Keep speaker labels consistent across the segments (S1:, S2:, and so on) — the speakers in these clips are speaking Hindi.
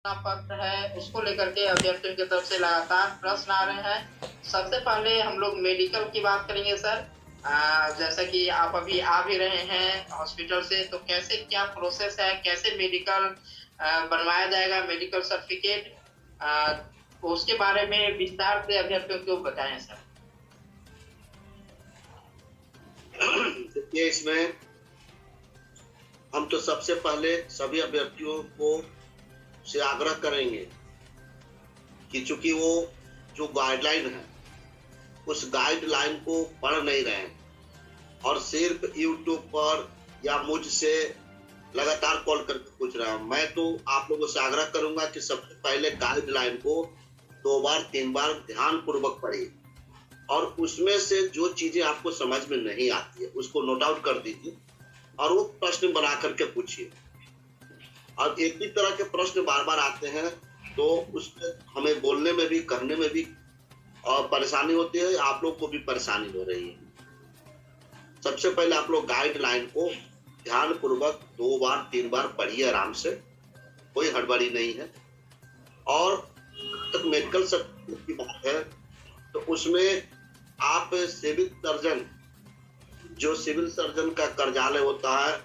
S1: पत्र है उसको लेकर के अभ्यर्थियों की तरफ से लगातार प्रश्न आ रहे हैं। सबसे पहले हम लोग मेडिकल की बात करेंगे सर। जैसा कि आप अभी आ भी रहे हैं हॉस्पिटल से, तो कैसे क्या प्रोसेस है, कैसे मेडिकल बनवाया जाएगा, मेडिकल सर्टिफिकेट, उसके बारे में विस्तार से अभ्यर्थियों को बताएं सर।
S2: देखिए, इसमें हम तो सबसे पहले सभी अभ्यर्थियों को से आग्रह करेंगे कि चूंकि वो जो गाइडलाइन है उस गाइडलाइन को पढ़ नहीं रहे हैं और सिर्फ यूट्यूब पर या मुझसे लगातार कॉल करके पूछ रहे हैं। मैं तो आप लोगों से आग्रह करूंगा कि सबसे पहले गाइडलाइन को 2 बार 3 बार ध्यान पूर्वक पढ़िए और उसमें से जो चीजें आपको समझ में नहीं आती है उसको नोट आउट कर दीजिए और वो प्रश्न बना करके पूछिए। और एक ही तरह के प्रश्न बार बार आते हैं तो उसमें हमें बोलने में भी करने में भी परेशानी होती है, आप लोग को भी परेशानी हो रही है। सबसे पहले आप लोग गाइडलाइन को ध्यान पूर्वक 2 बार 3 बार पढ़िए आराम से, कोई हड़बड़ी नहीं है। और तक मेडिकल सर्टिफिकेट की बात है तो उसमें आप सिविल सर्जन, जो सिविल सर्जन का कार्यालय होता है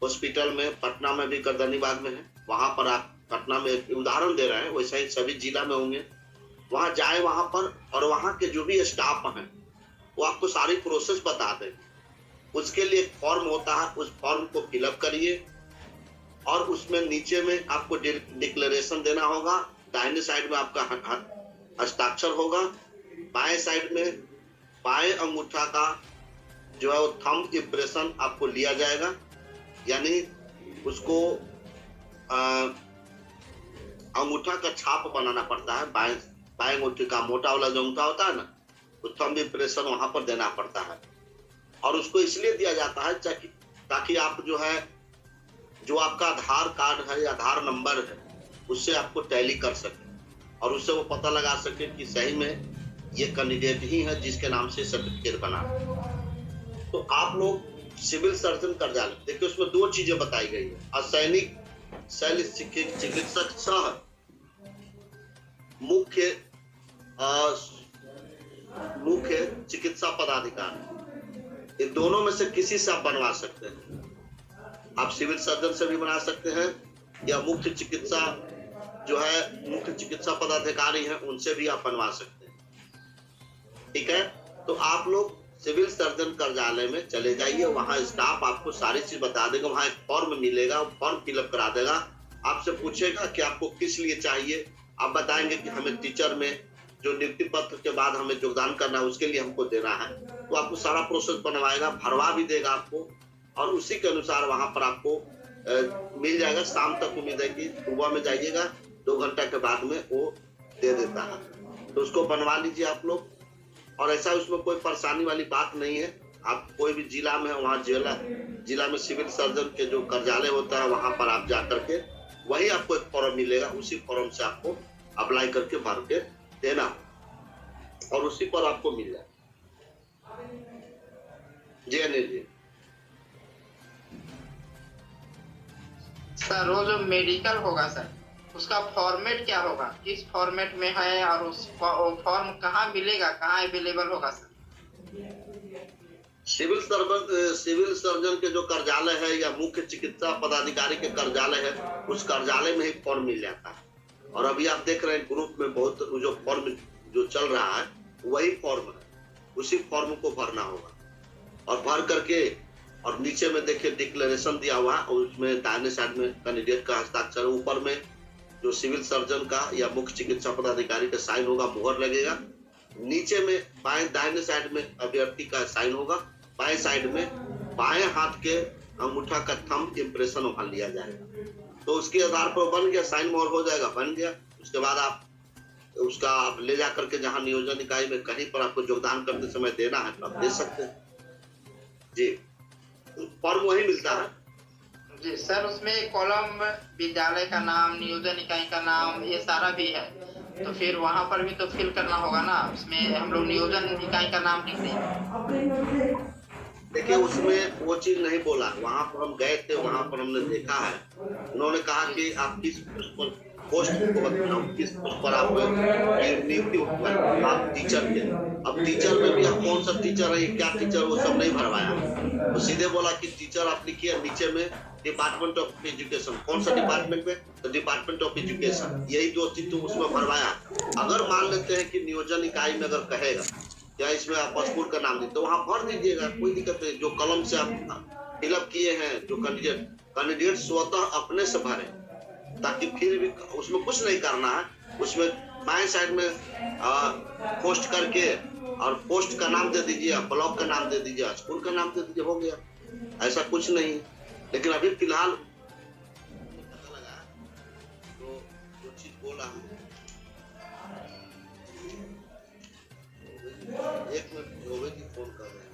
S2: हॉस्पिटल में, पटना में भी गर्दनीबाग में है, वहां पर आप पटना में एक उदाहरण दे रहे हैं, वैसे ही सभी जिला में होंगे, वहां जाए वहां पर और वहां के जो भी स्टाफ हैं वो आपको सारी प्रोसेस बता देंगे। उसके लिए एक फॉर्म होता है, उस फॉर्म को फिलअप करिए और उसमें नीचे में आपको डिक्लेरेशन देना होगा। दाहिने साइड में आपका हस्ताक्षर होगा, बाएं साइड में बाएं अंगूठा का जो है वो थंब इम्प्रेशन आपको लिया जाएगा, यानी उसको अंगूठा का छाप बनाना पड़ता है। बाएं अंगूठे का मोटा वाला जो अंगूठा होता है ना, वो थंब इम्प्रेशन वहां पर देना पड़ता है। और उसको इसलिए दिया जाता है ताकि आप जो है, जो आपका आधार कार्ड है या आधार नंबर है, उससे आपको टैली कर सके और उससे वो पता लगा सके कि सही में ये कैंडिडेट ही है जिसके नाम से सर्टिफिकेट बना। तो आप लोग सिविल सर्जन कार्यालय, देखिए उसमें 2 चीजें बताई गई है। असैनिक शल्य चिकित्सक सह मुख्य चिकित्सा पदाधिकारी, इन दोनों में से किसी से आप बनवा सकते हैं। आप सिविल सर्जन से भी बना सकते हैं या मुख्य चिकित्सा पदाधिकारी हैं उनसे भी आप बनवा सकते हैं। ठीक है, तो आप लोग सिविल सर्जन कार्यालय में चले जाइए, वहां स्टाफ आपको सारी चीज बता देगा। वहां एक फॉर्म मिलेगा, फॉर्म फिलअप करा देगा, आपसे पूछेगा कि आपको किस लिए चाहिए। आप बताएंगे कि हमें टीचर में जो नियुक्ति पत्र के बाद हमें योगदान करना है उसके लिए हमको देना है, तो आपको सारा प्रोसेस बनवाएगा, भरवा भी देगा आपको और उसी के अनुसार वहां पर आपको मिल जाएगा। शाम तक उम्मीद है कि सुबह में जाइएगा, 2 घंटा के बाद में वो दे देता है, तो उसको बनवा लीजिए आप लोग। और ऐसा उसमें कोई परेशानी वाली बात नहीं है। आप कोई भी जिला में है, वहाँ जिला में सिविल सर्जन के जो कार्यालय होता है वहां पर आप जा करके वही आपको एक फॉर्म मिलेगा, उसी फॉर्म से आपको अप्लाई करके भर के देना और उसी पर आपको मिल जाए। जी अनिल जी।
S1: सर वो जो मेडिकल होगा सर, उसका फॉर्मेट क्या होगा, किस फॉर्मेट में है और उस फॉर्म कहाँ मिलेगा, कहाँ अवेलेबल होगा सर?
S2: सिविल सर्जन के जो कार्यालय है या मुख्य चिकित्सा पदाधिकारी के कार्यालय है, उस कार्यालय में ही फॉर्म मिल जाता है। और अभी आप देख रहे हैं ग्रुप में बहुत जो फॉर्म जो चल रहा है वही फॉर्म है, उसी फॉर्म को भरना होगा और भर करके और नीचे में देखिए डिक्लेरेशन दिया हुआ है और उसमें दाहिने साइड में कैंडिडेट का हस्ताक्षर, ऊपर में जो सिविल सर्जन का या मुख्य चिकित्सा पदाधिकारी का साइन होगा, मुहर लगेगा। नीचे में दाहिने साइड में अभ्यर्थी का साइन होगा, बाएं साइड में बाएं हाथ के अंगूठा का थंब इम्प्रेशन वहां लिया जाएगा। तो उसके आधार पर बन गया, साइन मोहर हो जाएगा, बन गया। उसके बाद आप उसका आप ले जा करके जहां नियोजन इकाई में कहीं पर आपको योगदान करते समय देना है तो आप दे सकते हैं जी। फॉर्म वही मिलता है
S1: जी सर। उसमें कॉलम विद्यालय का नाम, नियोजन इकाई का नाम, ये सारा भी है, तो फिर वहां पर भी तो फिल करना होगा ना। उसमें हम लोग नियोजन इकाई का नाम लिख दें।
S2: देखिए उसमें वो चीज नहीं बोला, वहां पर हम गए थे, वहां पर हमने देखा है, उन्होंने कहा कि आप किस पोस्ट पर पोस्ट को बताना किस पोस्ट पर आप नियुक्ति होगा, आप टीचर के। अब टीचर में भी आप कौन सा टीचर है, क्या टीचर, वो सब नहीं भरवाया। तो सीधे बोला कि टीचर आप लिखिए, नीचे में डिपार्टमेंट ऑफ एजुकेशन। कौन सा डिपार्टमेंट में? तो डिपार्टमेंट ऑफ एजुकेशन। यही दो चीज तो उसमें भरवाया। अगर मान लेते हैं कि नियोजन इकाई में अगर कहेगा क्या इसमें आप स्कूल का नाम दीजिए, तो वहां भर दीजिएगा, कोई दिक्कत नहीं। जो कलम से आप फिलअप किए हैं, जो कैंडिडेट स्वतः अपने से भरे, ताकि फिर भी उसमें कुछ नहीं करना है। उसमें बाएं साइड में पोस्ट करके और पोस्ट का नाम दे दीजिए, ब्लॉक का नाम दे दीजिए, स्कूल का नाम दे दीजिए, हो गया। ऐसा कुछ नहीं। लेकिन अभी फिलहाल पता लगा तो जो चीज बोला है, एक मिनट, रोवे जी फोन कर रहे हैं।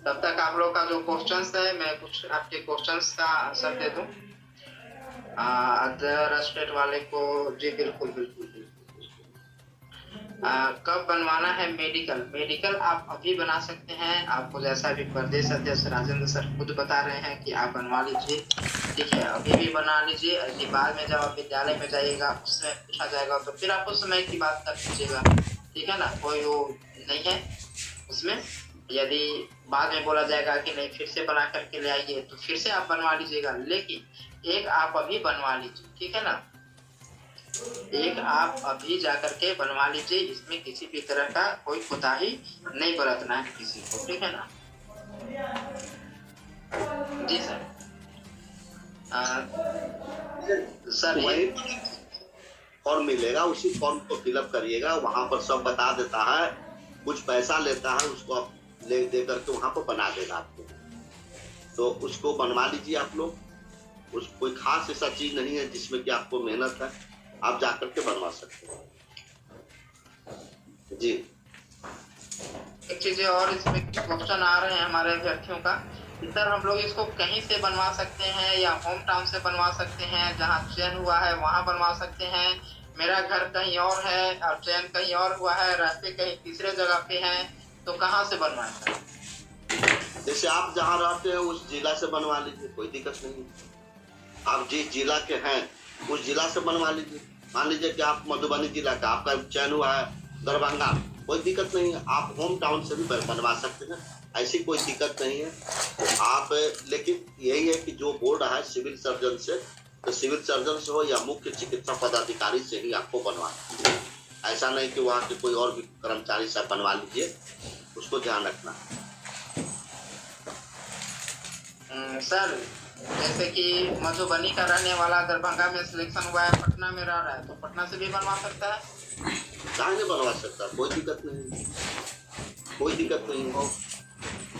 S1: तब तक आप लोग का जो क्वेश्चंस है, मैं कुछ आपके क्वेश्चंस का आंसर दे दूं। अदर स्टेट वाले को जी बिल्कुल बिल्कुल बिल्कुल। कब बनवाना है मेडिकल? मेडिकल आप अभी बना सकते हैं। आपको जैसा भी प्रदेश अध्यक्ष राजेंद्र सर खुद बता रहे हैं कि आप बनवा लीजिए, ठीक है, अभी भी बना लीजिए। अगली बार में जब आप विद्यालय में जाइएगा उसमें पूछा जाएगा तो फिर आप उस समय की बात कर लीजिएगा, ठीक है ना, कोई वो नहीं है उसमें। यदि बाद में बोला जाएगा कि नहीं फिर से बना करके ले आइए, तो फिर से आप बनवा लीजिएगा। लेकिन एक आप अभी बनवा लीजिए, ठीक है ना, एक आप अभी जाकर के बनवा लीजिए। इसमें किसी भी तरह का कोई कोताही नहीं बरतना है किसी को, ठीक है ना। जी सर। सर
S2: वही फॉर्म मिलेगा, उसी फॉर्म को फिलअप करिएगा, वहां पर सब बता देता है। कुछ पैसा लेता है, उसको आप ले दे करके वहां पर बना देगा आपको। तो उसको बनवा लीजिए आप लोग। उस कोई खास ऐसा चीज नहीं है जिसमें कि आपको मेहनत है, आप जाकर के बनवा सकते हैं। जी
S1: एक चीज और इसमें क्वेश्चन आ रहे हैं हमारे अभ्यर्थियों का, सर हम लोग इसको कहीं से बनवा सकते हैं या होम टाउन से बनवा सकते हैं, जहाँ चयन हुआ है वहाँ बनवा सकते हैं। मेरा घर कहीं और है और चयन कहीं और हुआ है, रास्ते कहीं तीसरे जगह पे हैं, तो कहाँ से बनवाएं?
S2: जैसे आप जहाँ रहते हैं उस जिला से बनवा लीजिए, कोई दिक्कत नहीं। आप जिस जिला के हैं उस जिला से बनवा लीजिए। मान लीजिए कि आप मधुबनी जिला का, आपका चयन हुआ है दरभंगा, कोई दिक्कत नहीं है, आप होम टाउन से भी बनवा सकते हैं, ऐसी कोई दिक्कत नहीं है आप। लेकिन यही है कि जो बोर्ड है सिविल सर्जन से, तो सिविल सर्जन से हो या मुख्य चिकित्सा पदाधिकारी से ही आपको बनवाना। ऐसा नहीं कि वहाँ के कोई और भी कर्मचारी से बनवा लीजिए, उसको ध्यान रखना।
S1: सर जैसे कि मधुबनी का रहने वाला दरभंगा में सिलेक्शन हुआ है, पटना में रह रहा है, तो पटना से भी बनवा सकता है?
S2: कहाँ नहीं बनवा सकता, कोई दिक्कत नहीं, कोई दिक्कत नहीं हो।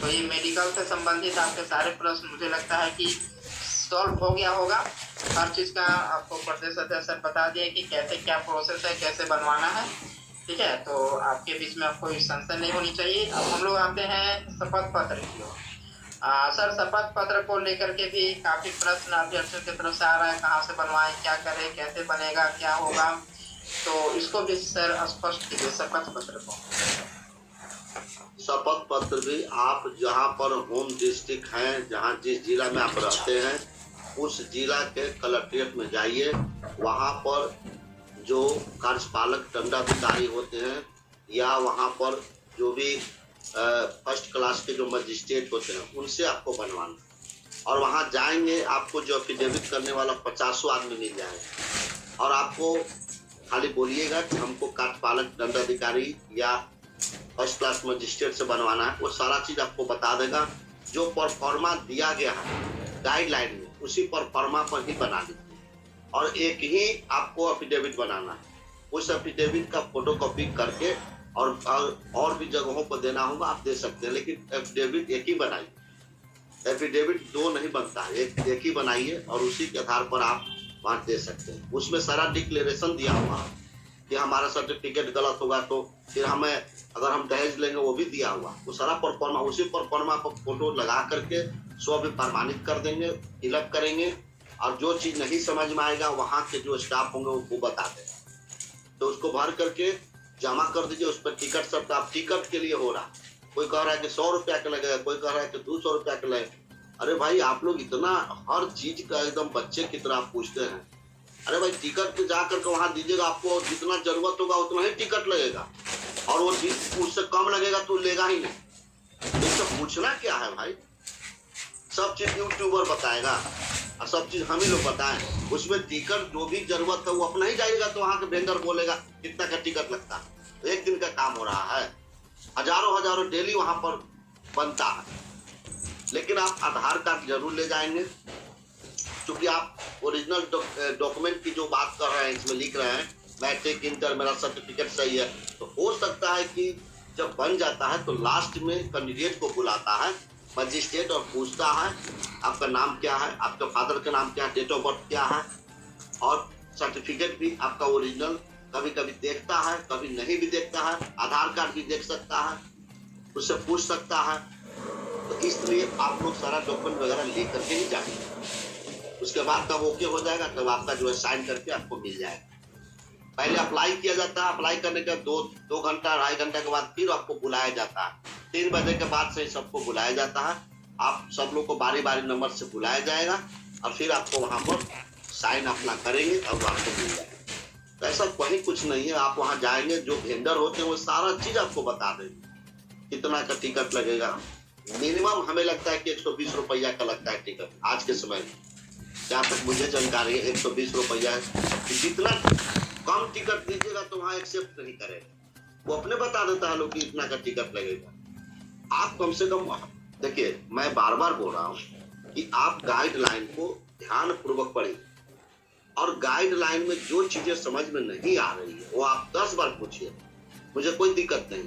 S1: तो ये मेडिकल से संबंधित आपके सारे प्रश्न मुझे लगता है कि सॉल्व हो गया होगा। हर चीज का आपको प्रदेश अध्यक्ष बता दिए कि कैसे क्या प्रोसेस है, कैसे बनवाना है, ठीक है। तो आपके बीच में कोई संशय नहीं होनी चाहिए। अब हम लोग आते हैं शपथ पत्र की ओर। सर शपथ पत्र को लेकर के भी काफी प्रश्न अभ्यर्थियों की तरफ से आ रहा है, कहाँ से बनवाएं, क्या करें, कैसे बनेगा, क्या होगा, तो इसको भी सर स्पष्ट कीजिए शपथ पत्र को।
S2: शपथ पत्र भी आप जहाँ पर होम डिस्ट्रिक्ट हैं, जहाँ जिस जिला में आप रहते हैं उस जिला के कलेक्ट्रेट में जाइए। वहाँ पर जो कार्यपालक दंडाधिकारी होते हैं या वहाँ पर जो भी फर्स्ट क्लास के जो मजिस्ट्रेट होते हैं उनसे आपको बनवाना। और वहाँ जाएंगे आपको जो एफिडेविट करने वाला 50 आदमी मिल जाएगा, और आपको खाली बोलिएगा कि हमको कार्यपालक दंडाधिकारी या फर्स्ट क्लास मजिस्ट्रेट से बनवाना है, वो सारा चीज आपको बता देगा। जो परफॉर्मा दिया गया है गाइडलाइन में, उसी परफॉर्मा पर ही बना लीजिए। और एक ही आपको एफिडेविट बनाना है, उस एफिडेविट का फोटोकॉपी करके और भी जगहों पर देना होगा, आप दे सकते हैं, लेकिन एफिडेविट एक ही बनाइए। एफिडेविट दो नहीं बनता है, एक ही बनाइए और उसी के आधार पर आप वहाँ दे सकते हैं। उसमें सारा डिक्लेरेशन दिया हुआ है कि हमारा सर्टिफिकेट गलत होगा तो फिर हमें, अगर हम दहेज लेंगे वो भी दिया हुआ, वो सारा परफॉर्मा, उसी परफॉर्मा पर फोटो लगा करके स्व भी प्रमाणित कर देंगे, फिलअप करेंगे। और जो चीज नहीं समझ में आएगा वहाँ के जो स्टाफ होंगे वो बता देगा, तो उसको भर करके जमा कर दीजिए। उस पर टिकट सब आप टिकट के लिए हो रहा, कोई कह रहा है कि 100 रुपया का लगेगा, कोई कह रहा है कि 200 रुपया का लगेगा। अरे भाई आप लोग इतना हर चीज का एकदम बच्चे की तरह पूछते हैं। अरे भाई टिकट पे जाकर के वहां दीजिएगा, आपको जितना जरूरत होगा उतना ही टिकट लगेगा, और वो उससे कम लगेगा तो लेगा ही नहीं। इससे पूछना क्या है भाई? सब चीज यूट्यूबर बताएगा और सब चीज हम ही लोग बताएं। उसमें टिकट जो भी जरूरत है वो अपना ही जाएगा, तो वहां के वेंडर बोलेगा कितना का टिकट लगता है। तो एक दिन का काम हो रहा है, हजारों डेली वहां पर बनता है। लेकिन आप आधार कार्ड जरूर ले जाएंगे, क्योंकि आप ओरिजिनल डॉक्यूमेंट की जो बात कर रहे हैं इसमें लिख रहे हैं मैट्रिक इंटर मेरा सर्टिफिकेट सही है, तो हो सकता है कि जब बन जाता है तो लास्ट में कैंडिडेट को बुलाता है मजिस्ट्रेट और पूछता है आपका नाम क्या है, आपके फादर का नाम क्या है, डेट ऑफ बर्थ क्या है, और सर्टिफिकेट भी आपका ओरिजिनल कभी कभी देखता है, कभी नहीं भी देखता है। आधार कार्ड भी देख सकता है, उससे पूछ सकता है। तो इसलिए आप लोग सारा डॉक्यूमेंट वगैरह लेकर के ही जाएंगे। उसके बाद तब ओके हो जाएगा, तब आपका जो है साइन करके आपको मिल जाएगा। पहले अप्लाई किया जाता है, अप्लाई करने के 2 घंटा 2.5 घंटे के बाद फिर आपको बुलाया जाता है। 3 बजे के बाद से सबको बुलाया जाता है। आप सब लोग को बारी बारी नंबर से बुलाया जाएगा और फिर आपको वहां पर साइन अपना करेंगे और आपको मिल जाएगा। तो ऐसा कहीं कुछ नहीं है, आप वहां जाएंगे, जो वेंडर होते हैं वो सारा चीज आपको बता देंगे कितना का टिकट लगेगा। मिनिमम हमें लगता है कि 120 रुपया का लगता है टिकट आज के समय में, जहाँ तक मुझे जानकारी है 120 रुपया है। जितना कम टिकट दीजिएगा तो वहां एक्सेप्ट नहीं करेगा, वो अपने बता देता है लोग कि इतना का टिकट लगेगा। आप कम से कम देखिए, मैं बार बार बोल रहा हूँ कि आप गाइडलाइन को ध्यान पूर्वक पढ़िए, और गाइडलाइन में जो चीजें समझ में नहीं आ रही है वो आप 10 बार पूछिए, मुझे कोई दिक्कत नहीं।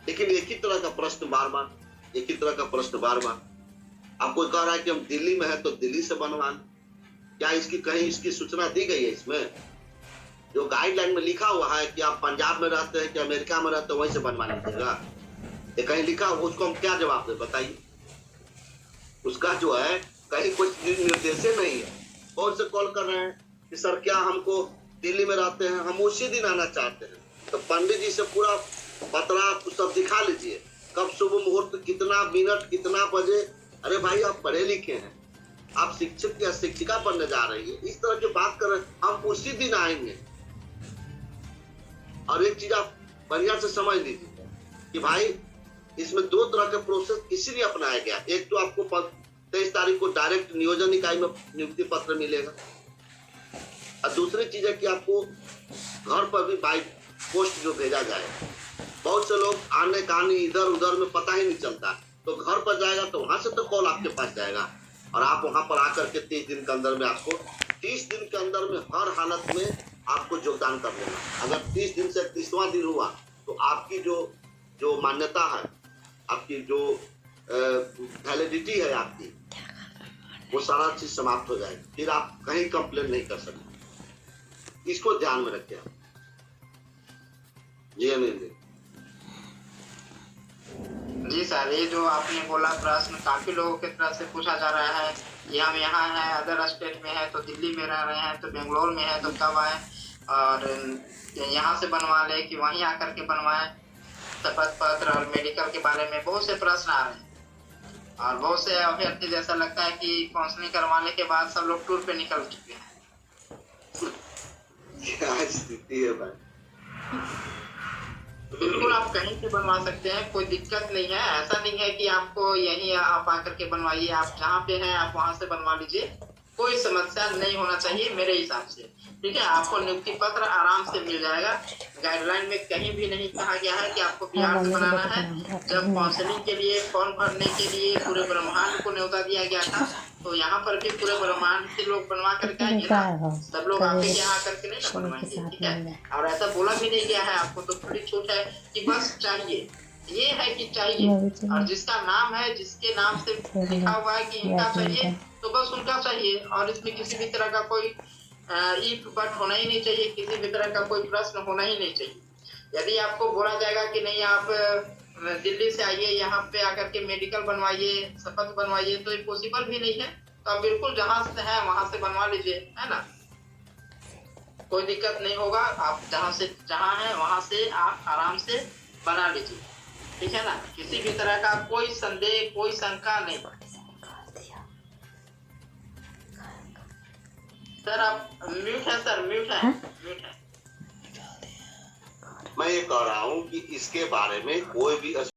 S2: लेकिन एक ही तरह का प्रश्न बार बार, एक ही तरह का प्रश्न बार बार। आप कोई कह रहा है कि हम दिल्ली में है तो दिल्ली से बनवाएं, क्या इसकी कहीं इसकी सूचना दी गई है? इसमें जो गाइडलाइन में लिखा हुआ है कि आप पंजाब में रहते हैं कि अमेरिका में रहते हैं वहीं से बनवा लीजिएगा, ये कहीं लिखा हुआ, उसको हम क्या जवाब दे बताइए? उसका जो है कहीं कुछ निर्देश नहीं है। कौन से कॉल कर रहे हैं कि सर क्या हमको दिल्ली में रहते हैं, हम उसी दिन आना चाहते हैं, तो पंडित जी से पूरा पतरा सब दिखा लीजिए, कब शुभ मुहूर्त, कितना मिनट, कितना बजे। अरे भाई आप पढ़े लिखे हैं, आप शिक्षक या शिक्षिका बनने जा रही है, इस तरह की बात कर रहे हैं, हम उसी दिन आएंगे। और एक चीज आप बढ़िया से समझ लीजिए कि भाई इसमें 2 तरह के प्रोसेस इसीलिए अपनाया गया। एक तो आपको 23 तारीख को डायरेक्ट नियोजन इकाई में नियुक्ति पत्र मिलेगा, और दूसरी चीज है कि आपको घर पर भी बाई पोस्ट जो भेजा जाएगा। बहुत से लोग आने कहानी इधर उधर में पता ही नहीं चलता, तो घर पर जाएगा तो वहां से तो कॉल आपके पास जाएगा, और आप वहां पर आकर के 30 दिन के अंदर में आपको 30 दिन के अंदर में हर हालत में आपको योगदान कर देना। अगर 30 दिन से 30वां दिन हुआ तो आपकी जो मान्यता है, आपकी जो वैलिडिटी है आपकी, वो सारा चीज समाप्त हो जाएगी, फिर आप कहीं कंप्लेन नहीं कर सकते। इसको ध्यान में रखिए। जी अनिल
S1: जी सर, ये जो आपने बोला प्रश्न काफी लोगों की तरफ से पूछा जा रहा है कि हम यहाँ हैं, अदर स्टेट में है तो दिल्ली में रह रहे हैं, तो बेंगलोर में है तो कब आए, और यहाँ से बनवा ले कि वहीं आकर के बनवाएं शपथ पत्र और मेडिकल के बारे में बहुत से प्रश्न आ रहे हैं। और बहुत से अभ्यर्थी जैसा लगता है कि काउंसलिंग करवाने के बाद सब लोग टूर पे निकल चुके हैं।
S2: क्या स्थिति है भाई?
S1: बिल्कुल आप कहीं से बनवा सकते हैं, कोई दिक्कत नहीं है। ऐसा नहीं है कि आपको यहीं आप आकर के बनवाइए, आप जहाँ पे हैं आप वहां से बनवा लीजिए, कोई समस्या नहीं होना चाहिए मेरे हिसाब से। ठीक है, आपको नियुक्ति पत्र आराम से मिल जाएगा। गाइडलाइन में कहीं भी नहीं कहा गया है कि आपको बिहार से बनाना है। जब काउंसलिंग के लिए फॉर्म भरने के लिए पूरे ब्रह्मांड को न्योता दिया गया था, तो यहाँ पर भी पूरे ब्रह्मांड से लोग बनवा करके आएंगे ना, सब लोग आपके यहाँ करके नहीं ना बनवाएंगे। ठीक है, और ऐसा बोला भी नहीं गया है, आपको तो थोड़ी छूट है कि बस चाहिए, ये है कि चाहिए, और जिसका नाम है, जिसके नाम से लिखा हुआ है कि इनका चाहिए तो बस उनका चाहिए, और इसमें किसी भी तरह का कोई इफ बट होना ही नहीं चाहिए, किसी भी तरह का कोई प्रश्न होना ही नहीं चाहिए। यदि आपको बोला जाएगा कि नहीं आप दिल्ली से आइए, यहाँ पे आकर के मेडिकल बनवाइए, शपथ बनवाइए, तो ये पॉसिबल भी नहीं है। तो आप बिल्कुल जहाँ से हैं वहां से बनवा लीजिए, है ना, कोई दिक्कत नहीं होगा। आप जहाँ हैं वहां से आप आराम से बना लीजिए। ठीक है ना, किसी भी तरह का कोई संदेह, कोई शंका नहीं। सर आप म्यूट है सर, म्यूट है, म्यूट है।
S2: मैं ये कह रहा हूँ कि इसके बारे में कोई भी